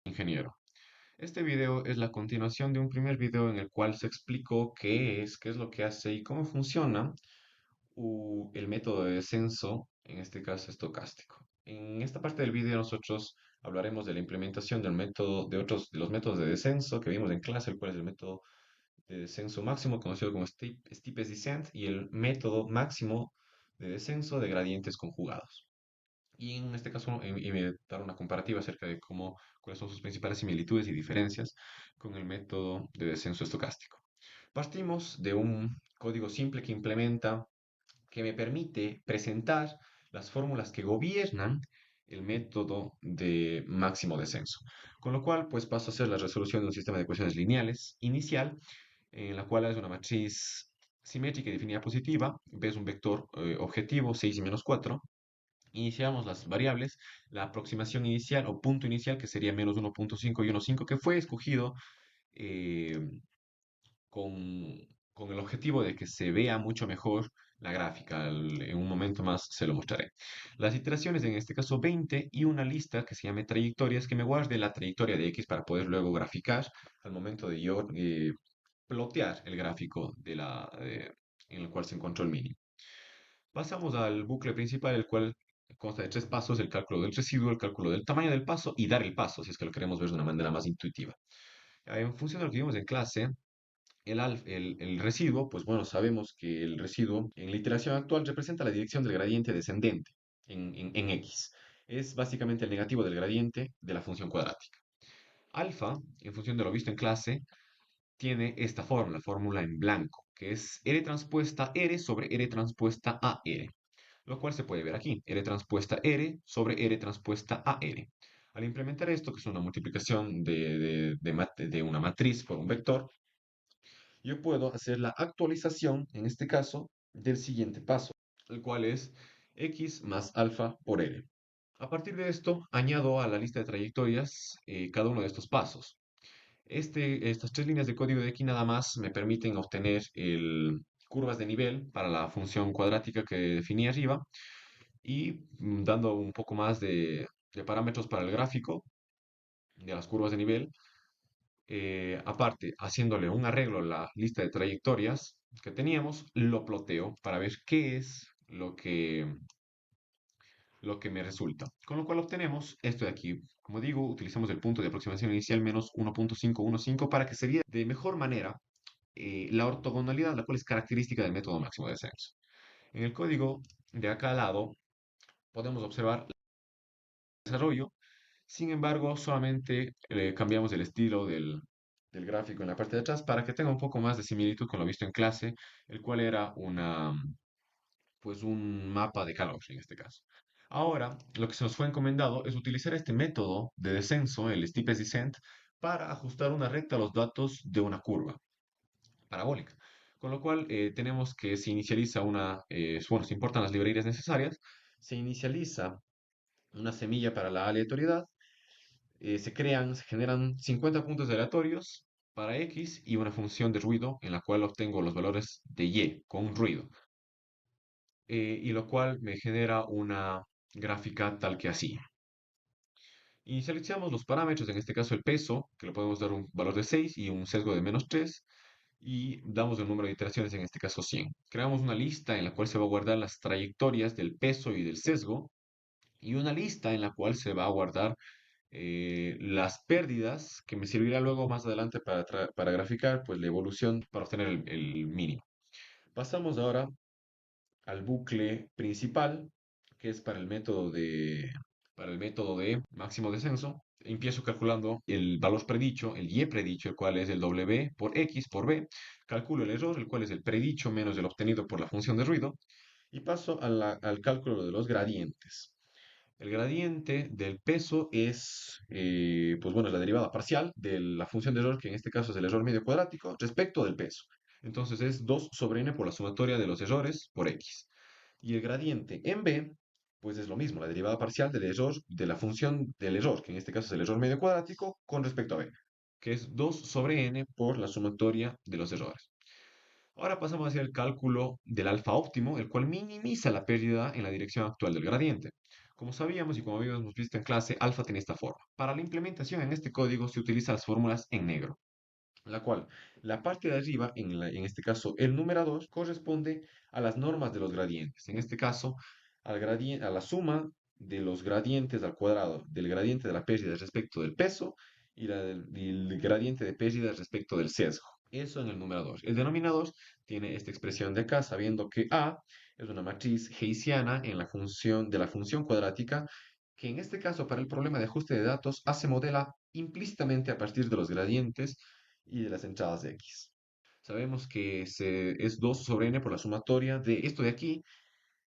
ingeniero. Este video es la continuación de un primer video en el cual se explicó qué es lo que hace y cómo funciona el método de descenso, en este caso estocástico. En esta parte del video nosotros hablaremos de la implementación del método, de otros de los métodos de descenso que vimos en clase, el cual es el método de descenso máximo conocido como steepest descent y el método máximo de descenso de gradientes conjugados. Y en este caso, y me dar una comparativa acerca de cuáles son sus principales similitudes y diferencias con el método de descenso estocástico. Partimos de un código simple que me permite presentar las fórmulas que gobiernan el método de máximo descenso. Con lo cual, pues paso a hacer la resolución de un sistema de ecuaciones lineales inicial, en la cual es una matriz simétrica y definida positiva, ves un vector objetivo 6 y menos 4. Iniciamos las variables, la aproximación inicial o punto inicial, que sería menos 1.5 y 1.5, que fue escogido eh, con, con el objetivo de que se vea mucho mejor la gráfica. En un momento más se lo mostraré. Las iteraciones, en este caso 20, y una lista que se llame trayectorias, que me guarde la trayectoria de X para poder luego graficar al momento de yo plotear el gráfico en el cual se encontró el mínimo. Pasamos al bucle principal, el cual consta de tres pasos: el cálculo del residuo, el cálculo del tamaño del paso y dar el paso, si es que lo queremos ver de una manera más intuitiva. En función de lo que vimos en clase, el residuo, pues bueno, sabemos que el residuo en la iteración actual representa la dirección del gradiente descendente en X. Es básicamente el negativo del gradiente de la función cuadrática. Alfa, en función de lo visto en clase, tiene esta fórmula en blanco, que es R transpuesta R sobre R transpuesta AR, lo cual se puede ver aquí, R transpuesta R sobre R transpuesta AR. Al implementar esto, que es una multiplicación de una matriz por un vector, yo puedo hacer la actualización, en este caso, del siguiente paso, el cual es X más alfa por R. A partir de esto, añado a la lista de trayectorias cada uno de estos pasos. Estas tres líneas de código de aquí nada más me permiten obtener curvas de nivel para la función cuadrática que definí arriba y dando un poco más de parámetros para el gráfico de las curvas de nivel. Aparte, haciéndole un arreglo a la lista de trayectorias que teníamos, lo ploteo para ver qué es lo que me resulta. Con lo cual obtenemos esto de aquí. Como digo, utilizamos el punto de aproximación inicial menos 1.515 para que se vea de mejor manera la ortogonalidad, la cual es característica del método máximo de descenso. En el código de acá al lado podemos observar el desarrollo. Sin embargo, solamente cambiamos el estilo del gráfico en la parte de atrás para que tenga un poco más de similitud con lo visto en clase, el cual era pues un mapa de calor en este caso. Ahora, lo que se nos fue encomendado es utilizar este método de descenso, el steepest descent, para ajustar una recta a los datos de una curva parabólica. Con lo cual, tenemos que se inicializa bueno, se importan las librerías necesarias, se inicializa una semilla para la aleatoriedad, se generan 50 puntos aleatorios para X y una función de ruido en la cual obtengo los valores de Y con ruido, y lo cual me genera una gráfica tal que así. Inicializamos los parámetros, en este caso el peso, que le podemos dar un valor de 6 y un sesgo de -3, y damos el número de iteraciones, en este caso 100. Creamos una lista en la cual se va a guardar las trayectorias del peso y del sesgo, y una lista en la cual se va a guardar las pérdidas, que me servirá luego más adelante para graficar pues, la evolución para obtener el mínimo. Pasamos ahora al bucle principal, que es para el método de máximo descenso. Empiezo calculando el valor predicho, el y predicho, el cual es el W por X por B. Calculo el error, el cual es el predicho menos el obtenido por la función de ruido. Y paso al cálculo de los gradientes. El gradiente del peso es, pues bueno, es la derivada parcial de la función de error, que en este caso es el error medio cuadrático, respecto del peso. Entonces es 2 sobre n por la sumatoria de los errores por x. Y el gradiente en b, pues es lo mismo, la derivada parcial del error de la función del error, que en este caso es el error medio cuadrático, con respecto a b, que es 2 sobre n por la sumatoria de los errores. Ahora pasamos hacia el cálculo del alfa óptimo, el cual minimiza la pérdida en la dirección actual del gradiente. Como sabíamos y como habíamos visto en clase, alfa tiene esta forma. Para la implementación en este código se utilizan las fórmulas en negro, la cual la parte de arriba, en este caso el numerador, corresponde a las normas de los gradientes. En este caso, a la suma de los gradientes al cuadrado del gradiente de la pérdida respecto del peso y del gradiente de pérdida respecto del sesgo. Eso en el numerador. El denominador tiene esta expresión de acá, sabiendo que A es una matriz hessiana en de la función cuadrática, que en este caso para el problema de ajuste de datos A se modela implícitamente a partir de los gradientes y de las entradas de X. Sabemos que es 2 sobre n por la sumatoria de esto de aquí,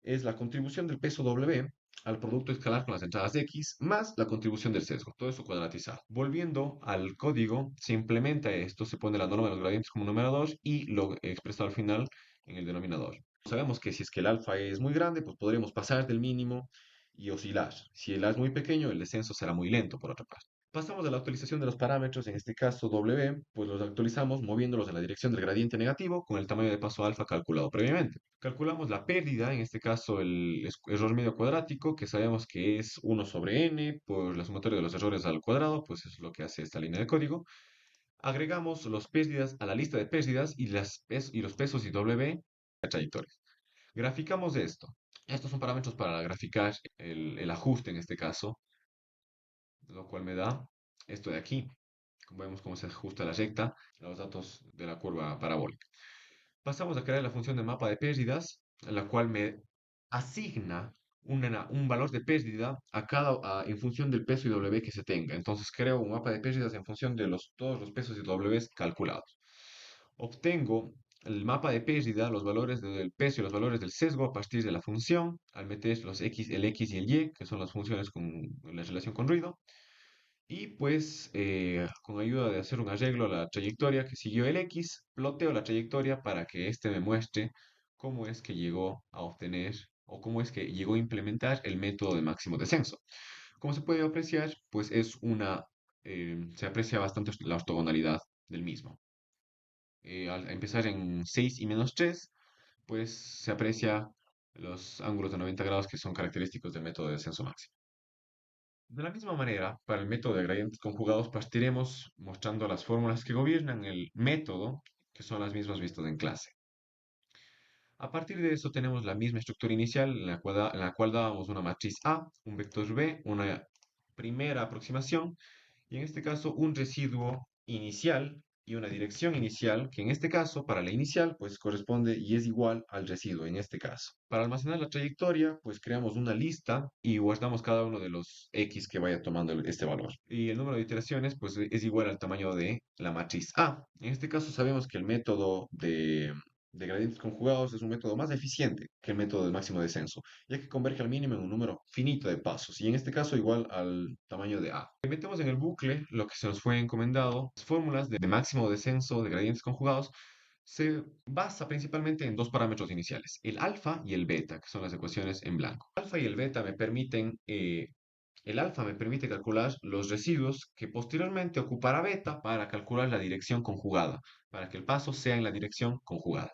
es la contribución del peso W al producto escalar con las entradas de X más la contribución del sesgo, todo eso cuadratizado. Volviendo al código, se implementa esto, se pone la norma de los gradientes como numerador y lo expresado al final en el denominador. Sabemos que si es que el alfa es muy grande, pues podremos pasar del mínimo y oscilar. Si el A es muy pequeño, el descenso será muy lento, por otra parte. Pasamos a la actualización de los parámetros, en este caso W, pues los actualizamos moviéndolos en la dirección del gradiente negativo con el tamaño de paso alfa calculado previamente. Calculamos la pérdida, en este caso el error medio cuadrático, que sabemos que es 1 sobre n por la sumatoria de los errores al cuadrado, pues es lo que hace esta línea de código. Agregamos los pérdidas a la lista de pérdidas y los pesos y W a trayectorias. Graficamos esto. Estos son parámetros para graficar el ajuste en este caso, lo cual me da esto de aquí. Vemos cómo se ajusta la recta, los datos de la curva parabólica. Pasamos a crear la función de mapa de pérdidas, en la cual me asigna un valor de pérdida en función del peso y W que se tenga. Entonces creo un mapa de pérdidas en función de todos los pesos y W calculados. Obtengo el mapa de pérdida, los valores del peso y los valores del sesgo a partir de la función, al meter el X y el Y, que son las funciones con la relación con ruido. Y pues con ayuda de hacer un arreglo a la trayectoria que siguió el X, ploteo la trayectoria para que éste me muestre cómo es que llegó a obtener o cómo es que llegó a implementar el método de máximo descenso. Como se puede apreciar, pues se aprecia bastante la ortogonalidad del mismo. Al empezar en 6 y -3, pues se aprecia los ángulos de 90 grados que son característicos del método de descenso máximo. De la misma manera, para el método de gradientes conjugados, partiremos mostrando las fórmulas que gobiernan el método, que son las mismas vistas en clase. A partir de eso tenemos la misma estructura inicial en la cual dábamos una matriz A, un vector B, una primera aproximación y en este caso un residuo inicial y una dirección inicial, que en este caso, para la inicial, pues corresponde y es igual al residuo en este caso. Para almacenar la trayectoria, pues creamos una lista y guardamos cada uno de los X que vaya tomando este valor. Y el número de iteraciones, pues es igual al tamaño de la matriz A. En este caso sabemos que el método de gradientes conjugados es un método más eficiente que el método de máximo descenso, ya que converge al mínimo en un número finito de pasos, y en este caso igual al tamaño de A. Metemos en el bucle lo que se nos fue encomendado. Las fórmulas de máximo descenso de gradientes conjugados se basa principalmente en dos parámetros iniciales, el alfa y el beta, que son las ecuaciones en blanco. El alfa y el beta el alfa me permite calcular los residuos que posteriormente ocupará beta para calcular la dirección conjugada, para que el paso sea en la dirección conjugada.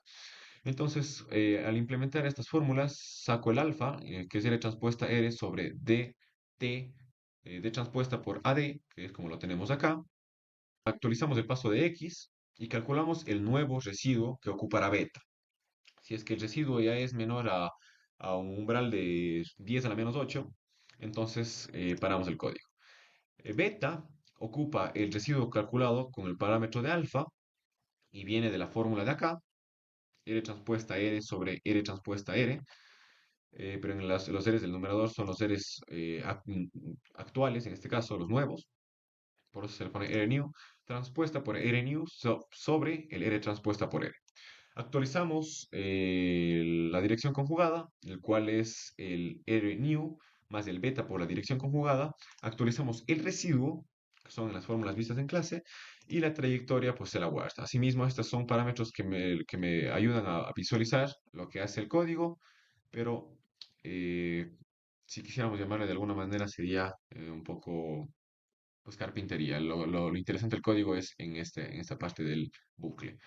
Entonces, al implementar estas fórmulas, saco el alfa, que es R transpuesta R sobre DT, D transpuesta por AD, que es como lo tenemos acá. Actualizamos el paso de X y calculamos el nuevo residuo que ocupará beta. Si es que el residuo ya es menor a un umbral de 10 a la -8, entonces paramos el código. Beta ocupa el residuo calculado con el parámetro de alfa y viene de la fórmula de acá, R transpuesta R sobre R transpuesta R, pero los R's del numerador son los R's actuales, en este caso los nuevos, por eso se le pone R new, transpuesta por R new sobre el R transpuesta por R. Actualizamos la dirección conjugada, el cual es el R new más el beta por la dirección conjugada. Actualizamos el residuo, que son las fórmulas vistas en clase, y la trayectoria pues se la guarda. Asimismo, estos son parámetros que me ayudan a visualizar lo que hace el código, pero eh, si quisiéramos llamarle de alguna manera sería un poco pues carpintería. Lo interesante del código es en esta parte del bucle.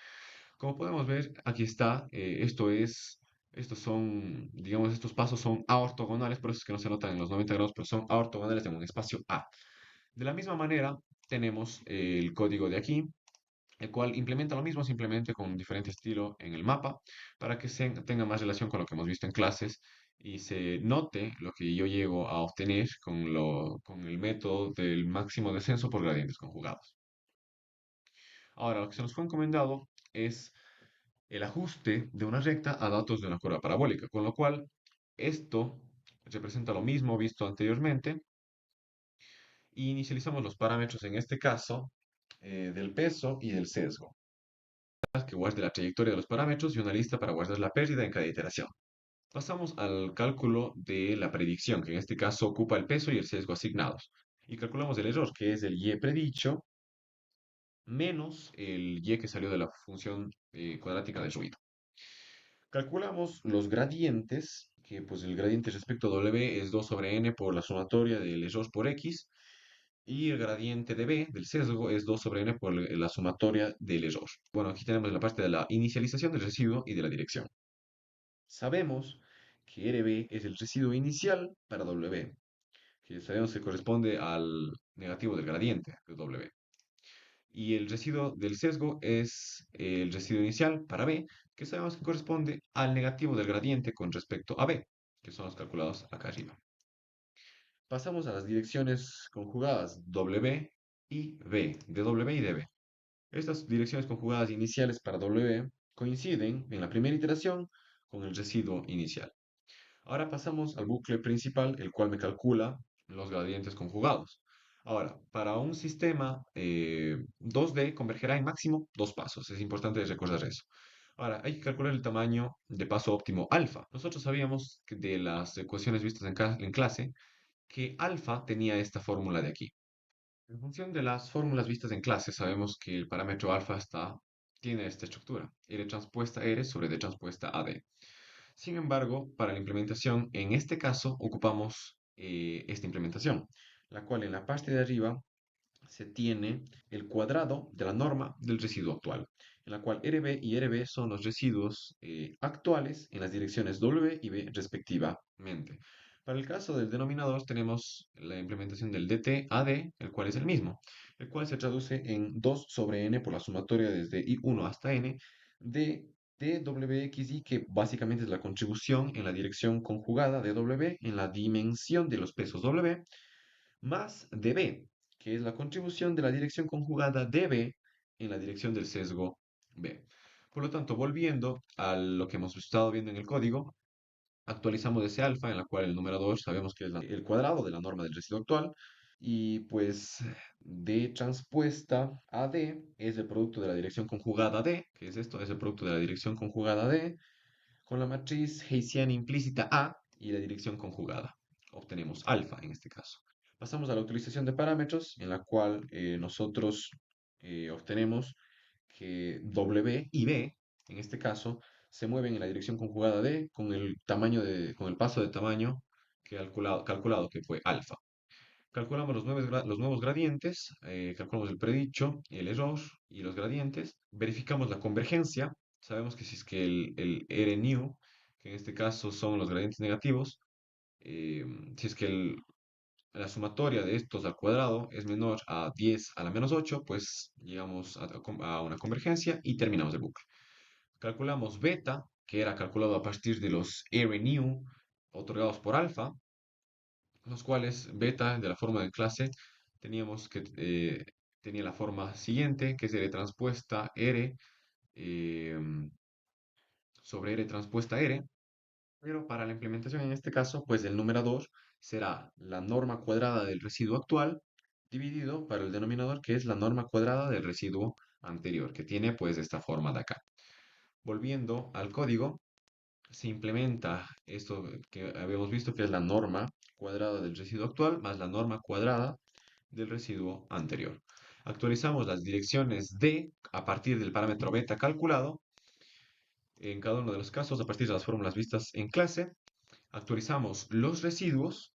Como podemos ver, aquí está, esto es Estos son, digamos, estos pasos son ortogonales, por eso es que no se notan en los 90 grados, pero son ortogonales en un espacio A. De la misma manera, tenemos el código de aquí, el cual implementa lo mismo, simplemente con un diferente estilo en el mapa, para que tenga más relación con lo que hemos visto en clases y se note lo que yo llego a obtener con el método del máximo descenso por gradientes conjugados. Ahora, lo que se nos fue encomendado es el ajuste de una recta a datos de una curva parabólica, con lo cual esto representa lo mismo visto anteriormente y inicializamos los parámetros en este caso del peso y del sesgo, que guarde la trayectoria de los parámetros y una lista para guardar la pérdida en cada iteración. Pasamos al cálculo de la predicción, que en este caso ocupa el peso y el sesgo asignados. Y calculamos el error, que es el y predicho, menos el y que salió de la función cuadrática de ruido. Calculamos los gradientes, que pues el gradiente respecto a W es 2 sobre n por la sumatoria del error por x, y el gradiente de B, del sesgo, es 2 sobre n por la sumatoria del error. Bueno, aquí tenemos la parte de la inicialización del residuo y de la dirección. Sabemos que RB es el residuo inicial para W, que sabemos que corresponde al negativo del gradiente de W. Y el residuo del sesgo es el residuo inicial para B, que sabemos que corresponde al negativo del gradiente con respecto a B, que son los calculados acá arriba. Pasamos a las direcciones conjugadas W y B, de W y de B. Estas direcciones conjugadas iniciales para W coinciden en la primera iteración con el residuo inicial. Ahora pasamos al bucle principal, el cual me calcula los gradientes conjugados. Ahora, para un sistema 2D convergerá en máximo dos pasos. Es importante recordar eso. Ahora, hay que calcular el tamaño de paso óptimo alfa. Nosotros sabíamos que de las ecuaciones vistas en clase que alfa tenía esta fórmula de aquí. En función de las fórmulas vistas en clase, sabemos que el parámetro alfa tiene esta estructura, R transpuesta R sobre D transpuesta AD. Sin embargo, para la implementación, en este caso, ocupamos esta implementación, la cual en la parte de arriba se tiene el cuadrado de la norma del residuo actual, en la cual RB y RB son los residuos actuales en las direcciones W y B respectivamente. Para el caso del denominador tenemos la implementación del dt AD, el cual es el mismo, el cual se traduce en 2 sobre n por la sumatoria desde i1 hasta n de dwxy, que básicamente es la contribución en la dirección conjugada de w en la dimensión de los pesos w, más db, que es la contribución de la dirección conjugada de B en la dirección del sesgo B. Por lo tanto, volviendo a lo que hemos estado viendo en el código, actualizamos ese alfa, en la cual el numerador sabemos que es el cuadrado de la norma del residuo actual, y pues D transpuesta a D es el producto de la dirección conjugada D, que es esto, es el producto de la dirección conjugada D con la matriz Hessiana implícita A y la dirección conjugada. Obtenemos alfa en este caso. Pasamos a la utilización de parámetros, en la cual nosotros obtenemos que W y B, en este caso, se mueven en la dirección conjugada D con el paso de tamaño calculado que fue alfa. Calculamos los nuevos gradientes, calculamos el predicho, el error y los gradientes. Verificamos la convergencia. Sabemos que si es que el R new, que en este caso son los gradientes negativos, eh, si es que la sumatoria de estos al cuadrado es menor a 10 a la menos 8, pues llegamos a una convergencia y terminamos el bucle. Calculamos beta, que era calculado a partir de los R new otorgados por alfa, los cuales beta de la forma de clase teníamos que tenía la forma siguiente, que es R transpuesta R sobre R transpuesta R, pero para la implementación en este caso, pues el numerador será la norma cuadrada del residuo actual dividido para el denominador, que es la norma cuadrada del residuo anterior, que tiene pues esta forma de acá. Volviendo al código, se implementa esto que habíamos visto, que es la norma cuadrada del residuo actual más la norma cuadrada del residuo anterior. Actualizamos las direcciones D a partir del parámetro beta calculado en cada uno de los casos a partir de las fórmulas vistas en clase. Actualizamos los residuos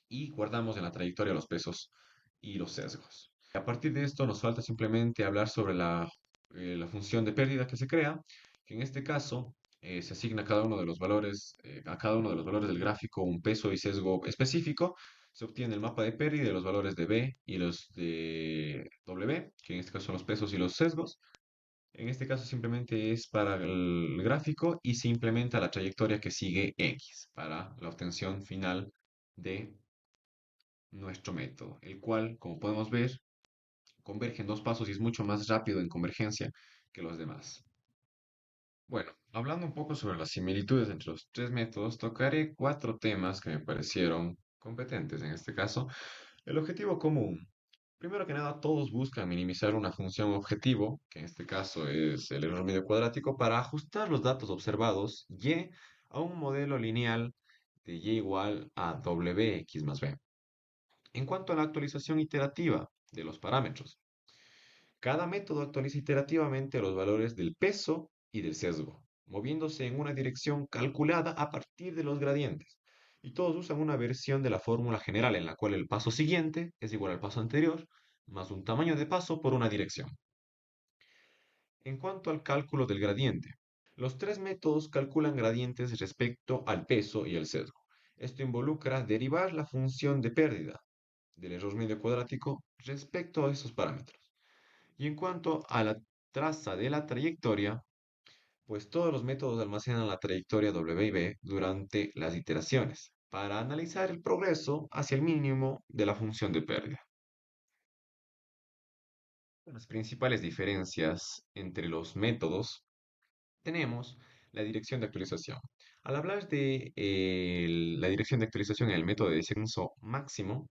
y guardamos en la trayectoria los pesos y los sesgos. A partir de esto nos falta simplemente hablar sobre la función de pérdida que se crea, que en este caso Se asigna cada uno de los valores, a cada uno de los valores del gráfico un peso y sesgo específico. Se obtiene el mapa de Perry de los valores de B y los de W, que en este caso son los pesos y los sesgos. En este caso simplemente es para el gráfico y se implementa la trayectoria que sigue X para la obtención final de nuestro método, el cual, como podemos ver, converge en dos pasos y es mucho más rápido en convergencia que los demás. Bueno, hablando un poco sobre las similitudes entre los tres métodos, tocaré cuatro temas que me parecieron competentes en este caso. El objetivo común. Primero que nada, todos buscan minimizar una función objetivo, que en este caso es el error medio cuadrático, para ajustar los datos observados y a un modelo lineal de y igual a wx más b. En cuanto a la actualización iterativa de los parámetros, cada método actualiza iterativamente los valores del peso y del sesgo, moviéndose en una dirección calculada a partir de los gradientes. Y todos usan una versión de la fórmula general en la cual el paso siguiente es igual al paso anterior más un tamaño de paso por una dirección. En cuanto al cálculo del gradiente, los tres métodos calculan gradientes respecto al peso y el sesgo. Esto involucra derivar la función de pérdida del error medio cuadrático respecto a esos parámetros. Y en cuanto a la traza de la trayectoria, pues todos los métodos almacenan la trayectoria W y B durante las iteraciones para analizar el progreso hacia el mínimo de la función de pérdida. Las principales diferencias entre los métodos tenemos la dirección de actualización. Al hablar de la dirección de actualización en el método de descenso máximo,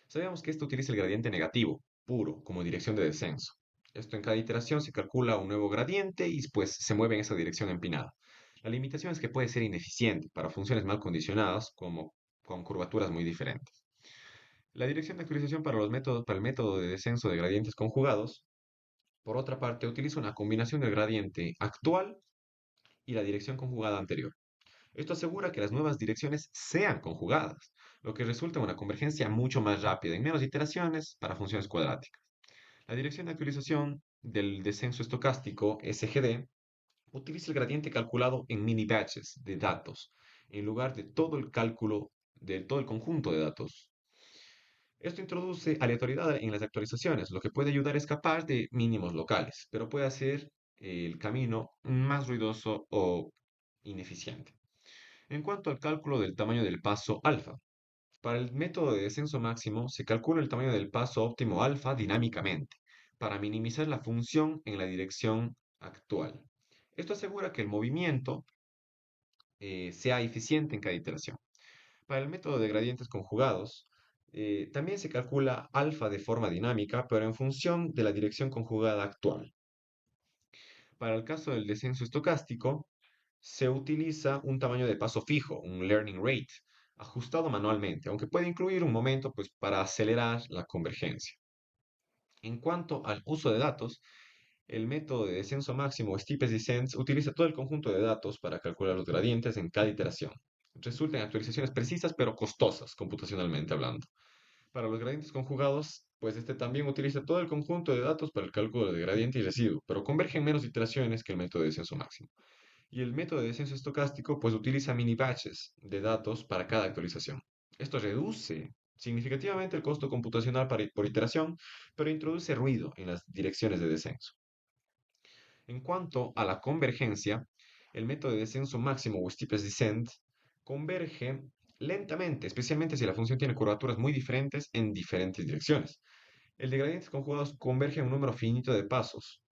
sabemos que esto utiliza el gradiente negativo, puro, como dirección de descenso. Esto en cada iteración se calcula un nuevo gradiente y pues se mueve en esa dirección empinada. La limitación es que puede ser ineficiente para funciones mal condicionadas, como con curvaturas muy diferentes. La dirección de actualización para para el método de descenso de gradientes conjugados, por otra parte, utiliza una combinación del gradiente actual y la dirección conjugada anterior. Esto asegura que las nuevas direcciones sean conjugadas, lo que resulta en una convergencia mucho más rápida en menos iteraciones para funciones cuadráticas. La dirección de actualización del descenso estocástico, SGD, utiliza el gradiente calculado en mini batches de datos, en lugar de todo el cálculo de todo el conjunto de datos. Esto introduce aleatoriedad en las actualizaciones, lo que puede ayudar a escapar de mínimos locales, pero puede hacer el camino más ruidoso o ineficiente. En cuanto al cálculo del tamaño del paso alfa, para el método de descenso máximo se calcula el tamaño del paso óptimo alfa dinámicamente, para minimizar la función en la dirección actual. Esto asegura que el movimiento sea eficiente en cada iteración. Para el método de gradientes conjugados, también se calcula alfa de forma dinámica, pero en función de la dirección conjugada actual. Para el caso del descenso estocástico, se utiliza un tamaño de paso fijo, un learning rate, ajustado manualmente, aunque puede incluir un momento pues, para acelerar la convergencia. En cuanto al uso de datos, el método de descenso máximo steepest descent utiliza todo el conjunto de datos para calcular los gradientes en cada iteración. Resulta en actualizaciones precisas pero costosas computacionalmente hablando. Para los gradientes conjugados, pues este también utiliza todo el conjunto de datos para el cálculo de gradiente y residuo, pero converge en menos iteraciones que el método de descenso máximo. Y el método de descenso estocástico pues utiliza mini batches de datos para cada actualización. Esto reduce significativamente el costo computacional por iteración, pero introduce ruido en las direcciones de descenso. En cuanto a la convergencia, el método de descenso máximo o steepest descent converge lentamente, especialmente si la función tiene curvaturas muy diferentes en diferentes direcciones. El de gradientes conjugados converge en un número finito de pasos,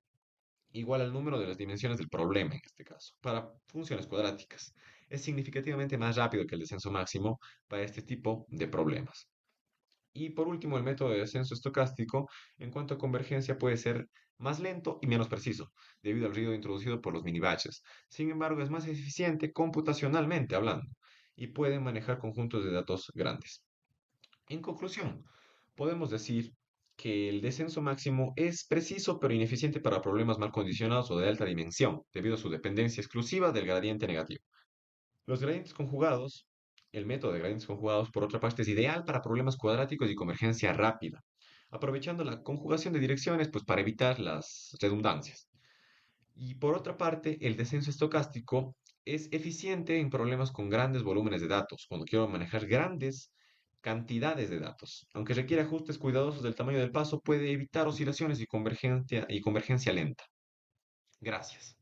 igual al número de las dimensiones del problema en este caso, para funciones cuadráticas. Es significativamente más rápido que el descenso máximo para este tipo de problemas. Y por último, el método de descenso estocástico, en cuanto a convergencia, puede ser más lento y menos preciso, debido al ruido introducido por los mini-batches. Sin embargo, es más eficiente computacionalmente hablando y puede manejar conjuntos de datos grandes. En conclusión, podemos decir que el descenso máximo es preciso pero ineficiente para problemas mal condicionados o de alta dimensión, debido a su dependencia exclusiva del gradiente negativo. Los gradientes conjugados, el método de gradientes conjugados, por otra parte, es ideal para problemas cuadráticos y convergencia rápida, aprovechando la conjugación de direcciones pues, para evitar las redundancias. Y por otra parte, el descenso estocástico es eficiente en problemas con grandes volúmenes de datos, cuando quiero manejar grandes cantidades de datos. Aunque requiere ajustes cuidadosos del tamaño del paso, puede evitar oscilaciones y convergencia lenta. Gracias.